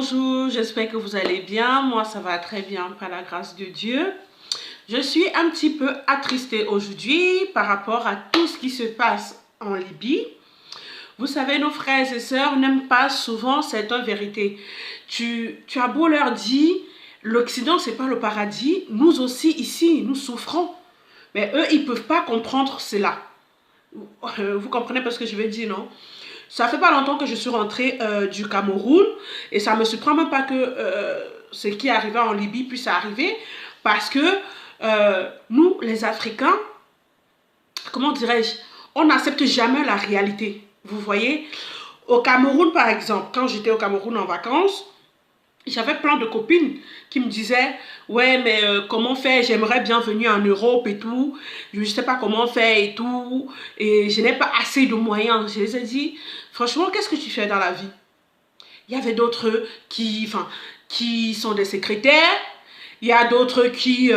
bonjour, j'espère que vous allez bien. Moi, ça va très bien par la grâce de Dieu. Je suis un petit peu attristée aujourd'hui par rapport à tout ce qui se passe en Libye. Vous savez, nos frères et sœurs n'aiment pas souvent certaines vérités. Tu as beau leur dire, l'Occident, c'est pas le paradis. Nous aussi, ici, nous souffrons. Mais eux, ils ne peuvent pas comprendre cela. Vous comprenez pas ce que je veux dire, non? Ça fait pas longtemps que je suis rentrée du Cameroun et ça me surprend même pas que ce qui est arrivé en Libye puisse arriver parce que nous, les Africains, comment dirais-je, on n'accepte jamais la réalité. Vous voyez, au Cameroun par exemple, quand j'étais au Cameroun en vacances, j'avais plein de copines qui me disaient « Ouais, mais comment faire? J'aimerais bien venir en Europe et tout. Je ne sais pas comment faire et tout. Et je n'ai pas assez de moyens. » Je les ai dit « Franchement, qu'est-ce que tu fais dans la vie? » Il y avait d'autres qui sont des secrétaires. Il y a d'autres qui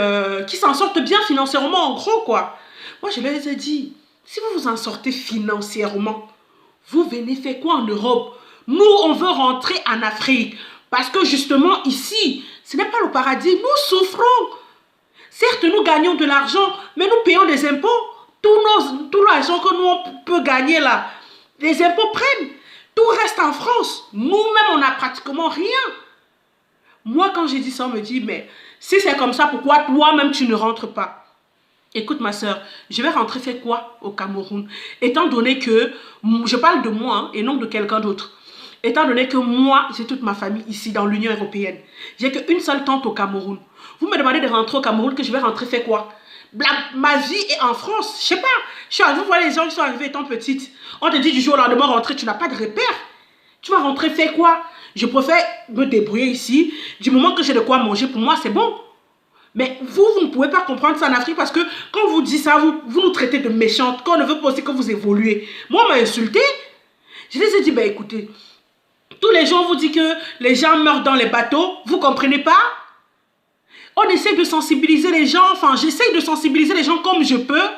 s'en sortent bien financièrement, en gros, quoi. Moi, je les ai dit « Si vous vous en sortez financièrement, vous venez faire quoi en Europe? Nous, on veut rentrer en Afrique. » Parce que justement, ici, ce n'est pas le paradis. Nous souffrons. Certes, nous gagnons de l'argent, mais nous payons des impôts. Tout l'argent que nous on peut gagner là, les impôts prennent. Tout reste en France. Nous-mêmes, on n'a pratiquement rien. Moi, quand j'ai dit ça, on me dit, mais si c'est comme ça, pourquoi toi-même tu ne rentres pas? Écoute ma soeur, je vais rentrer faire quoi au Cameroun? Étant donné que, je parle de moi hein, et non de quelqu'un d'autre. Étant donné que moi, j'ai toute ma famille ici dans l'Union européenne. J'ai qu'une seule tante au Cameroun. Vous me demandez de rentrer au Cameroun, que je vais rentrer faire quoi? Ma vie est en France. Je sais pas. Vous voyez les gens qui sont arrivés étant petites. On te dit du jour au lendemain rentrer, tu n'as pas de repère. Tu vas rentrer faire quoi? Je préfère me débrouiller ici. Du moment que j'ai de quoi manger, pour moi, c'est bon. Mais vous ne pouvez pas comprendre ça en Afrique parce que quand vous dites ça, vous nous traitez de méchantes, qu'on ne veut pas aussi que vous évoluez. Moi, on m'a insulté. Je les ai dit, ben écoutez, tous les jours, on vous dit que les gens meurent dans les bateaux. Vous ne comprenez pas? On essaie de sensibiliser les gens. Enfin, j'essaie de sensibiliser les gens comme je peux.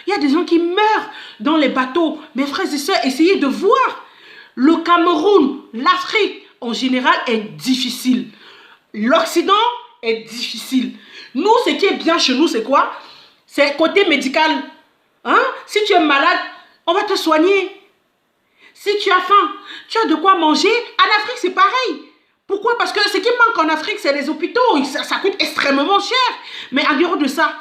Il y a des gens qui meurent dans les bateaux. Mes frères et sœurs, essayez de voir. Le Cameroun, l'Afrique, en général, est difficile. L'Occident est difficile. Nous, ce qui est bien chez nous, c'est quoi? C'est côté médical. Hein? Si tu es malade, on va te soigner. Si tu as faim, tu as de quoi manger. En Afrique, c'est pareil. Pourquoi? Parce que ce qui manque en Afrique, c'est les hôpitaux. Ça coûte extrêmement cher. Mais en dehors de ça,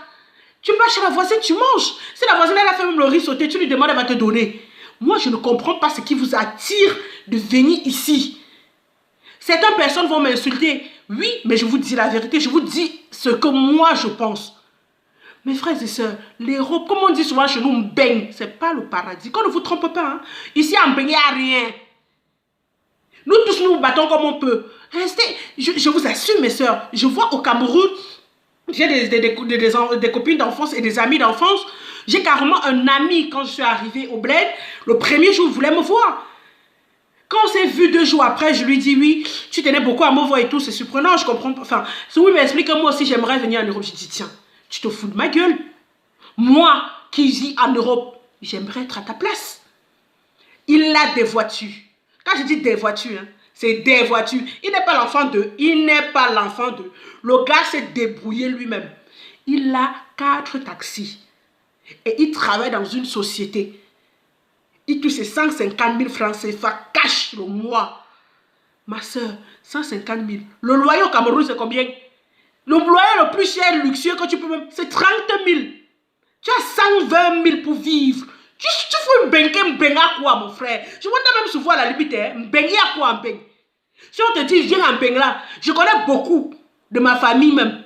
tu vas chez la voisine, tu manges. Si la voisine, elle a fait même le riz sauté, tu lui demandes, elle va te donner. Moi, je ne comprends pas ce qui vous attire de venir ici. Certaines personnes vont m'insulter. Oui, mais je vous dis la vérité. Je vous dis ce que moi, je pense. Mes frères et sœurs, l'Europe, comme on dit souvent chez nous, Mbeng, ce n'est pas le paradis. Qu'on ne vous trompe pas. Hein? Ici, en Mbeng, il n'y a rien. Nous tous, nous battons comme on peut. Restez, je vous assure, mes sœurs, je vois au Cameroun, j'ai des copines d'enfance et des amis d'enfance. J'ai carrément un ami, quand je suis arrivée au bled, le premier jour, il voulait me voir. Quand on s'est vu 2 jours après, je lui dis oui, tu tenais beaucoup à me voir et tout, c'est surprenant, je comprends pas. Enfin, oui, mais explique-moi aussi, j'aimerais venir en Europe. Je dis tiens, tu te fous de ma gueule. Moi, qui vis en Europe, j'aimerais être à ta place. Il a des voitures. Quand je dis des voitures, hein, c'est des voitures. Il n'est pas l'enfant d'eux. Il n'est pas l'enfant d'eux. Le gars s'est débrouillé lui-même. Il a 4 taxis. Et il travaille dans une société. Il touche 150 000 francs CFA cash le mois. Ma soeur, 150 000. Le loyer au Cameroun, c'est combien? Le loyer le plus cher, luxueux que tu peux même, c'est 30 000. Tu as 120 000 pour vivre. Tu fais un beng à quoi, mon frère? Je vois même souvent à la limite, un beng à quoi, un beng? Si on te dit, viens en beng là, je connais beaucoup de ma famille même.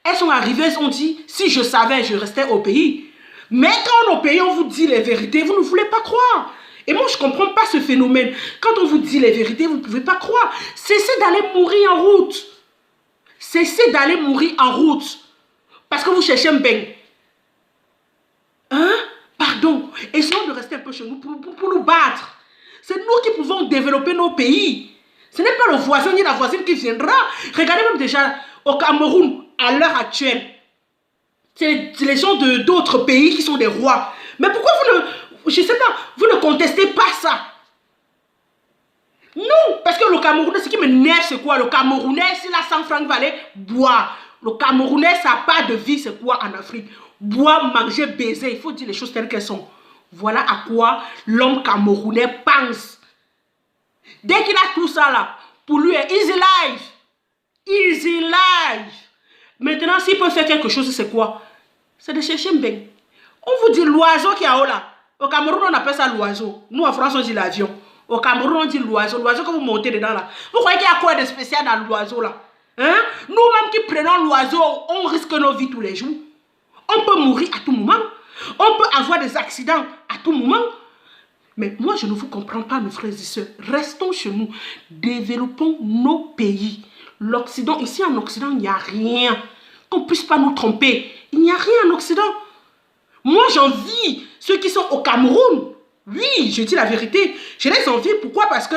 Elles sont arrivées, elles ont dit, si je savais, je restais au pays. Mais quand au pays, on vous dit les vérités, vous ne voulez pas croire. Et moi, je ne comprends pas ce phénomène. Quand on vous dit les vérités, vous ne pouvez pas croire. Cessez d'aller mourir en route. Cessez d'aller mourir en route. Parce que vous cherchez un beng. Hein? Pardon. Essayons de rester un peu chez nous pour nous battre. C'est nous qui pouvons développer nos pays. Ce n'est pas le voisin ni la voisine qui viendra. Regardez même déjà au Cameroun, à l'heure actuelle. C'est les gens d'autres pays qui sont des rois. Mais pourquoi vous ne... Je ne sais pas, vous ne contestez pas ça. Non, parce que le Camerounais, ce qui me nerve, c'est quoi? Le Camerounais, s'il a 100 francs, il va aller boire. Le Camerounais, ça n'a pas de vie, c'est quoi en Afrique? Boire, manger, baiser, il faut dire les choses telles qu'elles sont. Voilà à quoi l'homme camerounais pense. Dès qu'il a tout ça là, pour lui, easy life. Easy life. Maintenant, s'il peut faire quelque chose, c'est quoi? C'est de chercher un bain. On vous dit l'oiseau qui est haut là. Au Cameroun, on appelle ça l'oiseau. Nous, en France, on dit l'avion. Au Cameroun, on dit l'oiseau. L'oiseau que vous montez dedans là. Vous croyez qu'il y a quoi de spécial dans l'oiseau là? Hein? Nous-mêmes qui prenons l'oiseau, on risque nos vies tous les jours. On peut mourir à tout moment. On peut avoir des accidents à tout moment. Mais moi, je ne vous comprends pas, mes frères et sœurs. Restons chez nous. Développons nos pays. L'Occident, ici en Occident, il n'y a rien. Qu'on ne puisse pas nous tromper. Il n'y a rien en Occident. Moi, j'envie ceux qui sont au Cameroun. Oui, je dis la vérité. Je les envie. Pourquoi? Parce que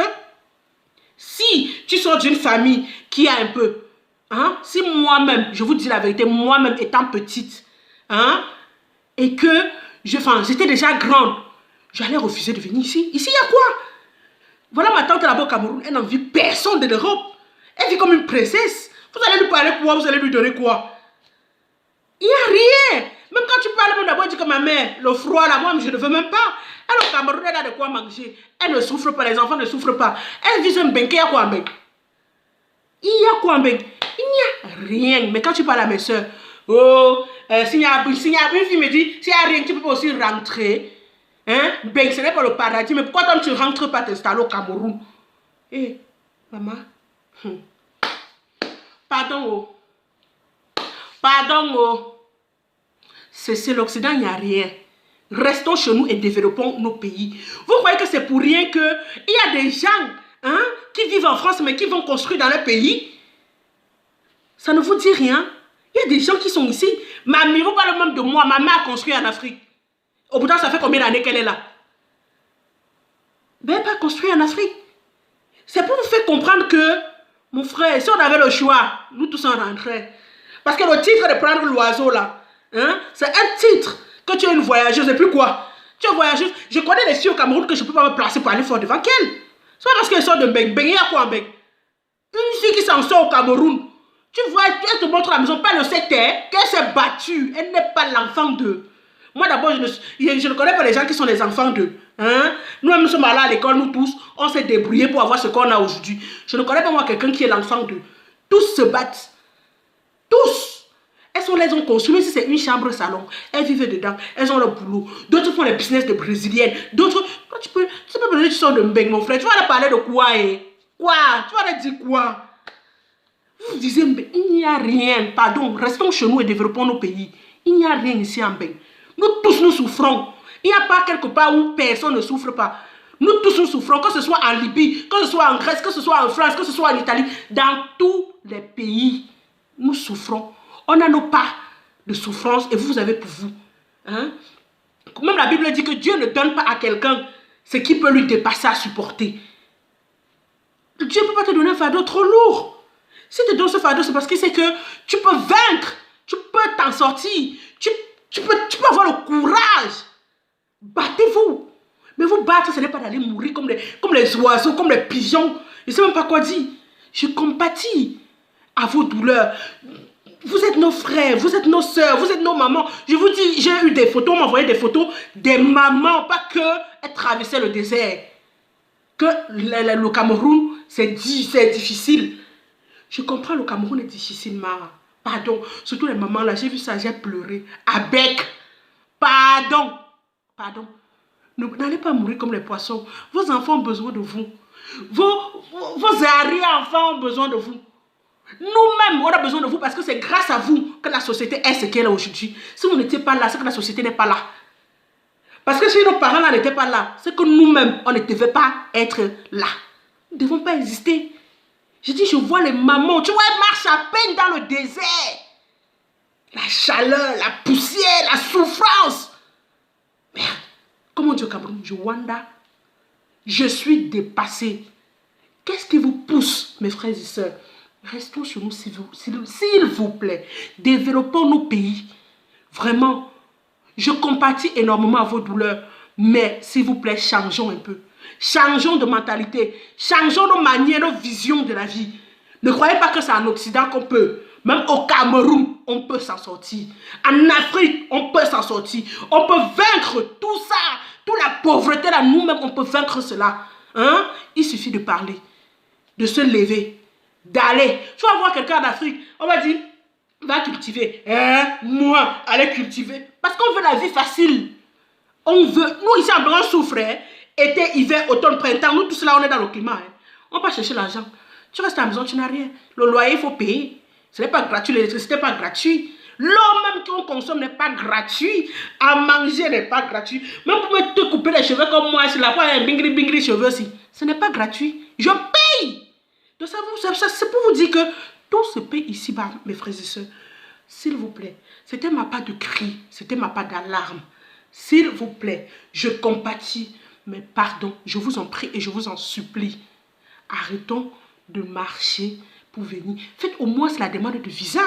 si tu sors d'une famille qui a un peu... Hein, si moi-même, je vous dis la vérité, moi-même étant petite, hein, et que j'étais déjà grande, j'allais refuser de venir ici. Ici, il y a quoi? Voilà ma tante là-bas au Cameroun, elle n'envie personne de l'Europe. Elle vit comme une princesse. Vous allez lui parler quoi? Vous allez lui donner quoi? Il n'y a rien. Même quand tu parles, d'abord, elle dit que ma mère, le froid là, moi, je ne veux même pas. Elle au Cameroun, elle a de quoi manger. Elle ne souffre pas, les enfants ne souffrent pas. Elle vit sur un bengue, il y a quoi en bengue? Il y a quoi en bengue? Il n'y a rien. Mais quand tu parles à mes soeurs, oh, s'il y a une fille me dit, s'il n'y a rien, tu peux aussi rentrer. Hein? Ben, ce n'est pas le paradis, mais pourquoi toi tu ne rentres pas t'installer au Cameroun? Eh, maman. Pardon, oh. Pardon, oh. C'est l'Occident, il n'y a rien. Restons chez nous et développons nos pays. Vous croyez que c'est pour rien qu'il y a des gens hein, qui vivent en France, mais qui vont construire dans leur pays? Ça ne vous dit rien? Il y a des gens qui sont ici. Mamie, vous parlez même de moi. Ma mère a construit en Afrique. Au bout d'un, ça fait combien d'années qu'elle est là? Ben, pas construit en Afrique. C'est pour vous faire comprendre que, mon frère, si on avait le choix, nous tous on rentrait. Parce que le titre de prendre l'oiseau là, hein, c'est un titre que tu es une voyageuse et puis quoi? Tu es voyageuse. Je connais des filles au Cameroun que je ne peux pas me placer pour aller fort devant qu'elles. C'est pas parce qu'elles sortent de Beng. Beng, il y a quoi en Beng? Une fille qui s'en sort au Cameroun. Tu vois, elle te montre la maison, pas le secteur, qu'elle s'est battue. Elle n'est pas l'enfant d'eux. Moi d'abord, je ne connais pas les gens qui sont les enfants d'eux. Hein? Nous-mêmes, nous sommes allés à l'école, nous tous, on s'est débrouillés pour avoir ce qu'on a aujourd'hui. Je ne connais pas moi quelqu'un qui est l'enfant d'eux. Tous se battent. Tous. Elles ont construit, même si c'est une chambre salon. Elles vivent dedans, elles ont leur boulot. D'autres font les business de brésiliennes. D'autres, tu peux me dire que tu sors de Mbeng, mon frère. Tu vas leur parler de quoi, eh? Quoi? Tu vas leur dire quoi? Vous disiez, il n'y a rien. Pardon, restons chez nous et développons nos pays. Il n'y a rien ici en Mbeng. Nous tous, nous souffrons. Il n'y a pas quelque part où personne ne souffre pas. Nous tous, nous souffrons, que ce soit en Libye, que ce soit en Grèce, que ce soit en France, que ce soit en Italie. Dans tous les pays, nous souffrons. On a nos parts de souffrance et vous avez pour vous. Hein? Même la Bible dit que Dieu ne donne pas à quelqu'un ce qui peut lui dépasser à supporter. Dieu ne peut pas te donner un fardeau trop lourd. Si tu te donnes ce fardeau, c'est parce qu'il sait que tu peux vaincre, tu peux t'en sortir, tu peux avoir le courage. Battez-vous. Mais vous battre, ce n'est pas d'aller mourir comme les oiseaux, comme les pigeons. Je ne sais même pas quoi dire. Je compatis à vos douleurs. Vous êtes nos frères, vous êtes nos soeurs, vous êtes nos mamans. Je vous dis, j'ai eu des photos, on m'a envoyé des photos des mamans, pas que elles traversaient le désert. Que le Cameroun, c'est difficile. Je comprends, le Cameroun est difficile, Mara. Pardon, surtout les mamans là, j'ai vu ça, j'ai pleuré. Avec. Pardon. Pardon. N'allez pas mourir comme les poissons. Vos enfants ont besoin de vous. Vos arrière-enfants ont besoin de vous. Nous-mêmes, on a besoin de vous parce que c'est grâce à vous que la société est ce qu'elle est aujourd'hui. Si vous n'étiez pas là, c'est que la société n'est pas là. Parce que si nos parents là n'étaient pas là, c'est que nous-mêmes, on ne devait pas être là. Nous ne devons pas exister. Je dis, je vois les mamans, tu vois, elles marchent à peine dans le désert. La chaleur, la poussière, la souffrance. Merde, comment on dit au Cameroun? Je wanda. Je suis dépassée. Qu'est-ce qui vous pousse, mes frères et sœurs? Restons chez nous, s'il vous plaît. Développons nos pays. Vraiment, je compatis énormément à vos douleurs. Mais, s'il vous plaît, changeons un peu. Changeons de mentalité. Changeons nos manières, nos visions de la vie. Ne croyez pas que c'est en Occident qu'on peut. Même au Cameroun, on peut s'en sortir. En Afrique, on peut s'en sortir. On peut vaincre tout ça. Toute la pauvreté là, nous-mêmes, on peut vaincre cela. Hein? Il suffit de parler, de se lever, d'aller. Tu vas voir quelqu'un en Afrique, on va dire, va cultiver. Moi, allez cultiver. Parce qu'on veut la vie facile. On veut, nous ici en Blanc, on souffre. Été, hiver, automne, printemps, nous tous là, on est dans le climat. On va chercher l'argent. Tu restes à la maison, tu n'as rien. Le loyer, il faut payer. Ce n'est pas gratuit, l'électricité n'est pas gratuit. L'eau même qu'on consomme n'est pas gratuit. À manger n'est pas gratuit. Même pour me te couper les cheveux comme moi, c'est la fois un bingri bingri cheveux aussi. Ce n'est pas gratuit. Je paye. Donc ça, c'est pour vous dire que tout se paye ici-bas, mes frères et sœurs. S'il vous plaît, c'était ma part de cri, c'était ma part d'alarme. S'il vous plaît, je compatis, mais pardon, je vous en prie et je vous en supplie. Arrêtons de marcher pour venir. Faites au moins la demande de visa.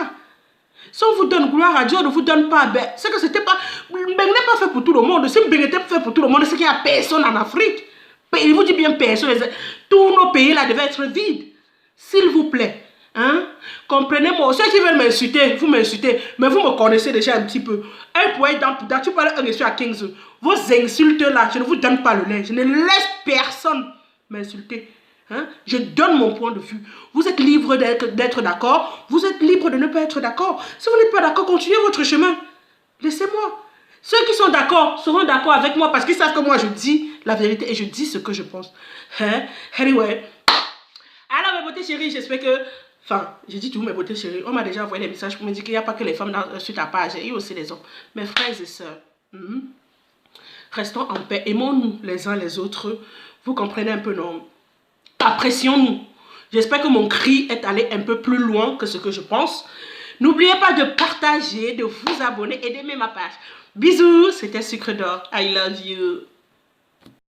Si on vous donne gloire à Dieu, on ne vous donne pas. Ben, c'est que c'était pas. Ben n'est pas fait pour tout le monde. Si Ben était fait pour tout le monde, c'est qu'il n'y a personne en Afrique. Il vous dit bien personne. Tous nos pays là devaient être vides. S'il vous plaît. Hein? Comprenez-moi. Ceux qui veulent m'insulter, vous m'insultez. Mais vous me connaissez déjà un petit peu. Un poète dans tu parles un monsieur à 15 ans. Vos insultes là, je ne vous donne pas le lait. Je ne laisse personne m'insulter. Hein? Je donne mon point de vue. Vous êtes libre d'être d'accord. Vous êtes libre de ne pas être d'accord. Si vous n'êtes pas d'accord, continuez votre chemin. Laissez-moi. Ceux qui sont d'accord seront d'accord avec moi parce qu'ils savent que moi je dis la vérité et je dis ce que je pense. Hein? Anyway. Alors mes beautés chéries, j'espère que... Enfin, j'ai dit tout mes beautés chéries. On m'a déjà envoyé des messages pour me dire qu'il n'y a pas que les femmes sur ta page. Il y a aussi les hommes. Mes frères et sœurs. Restons en paix. Aimons-nous les uns les autres. Vous comprenez un peu, non? Apprécions-nous. J'espère que mon cri est allé un peu plus loin que ce que je pense. N'oubliez pas de partager, de vous abonner et d'aimer ma page. Bisous, c'était Sucre d'Or. I love you.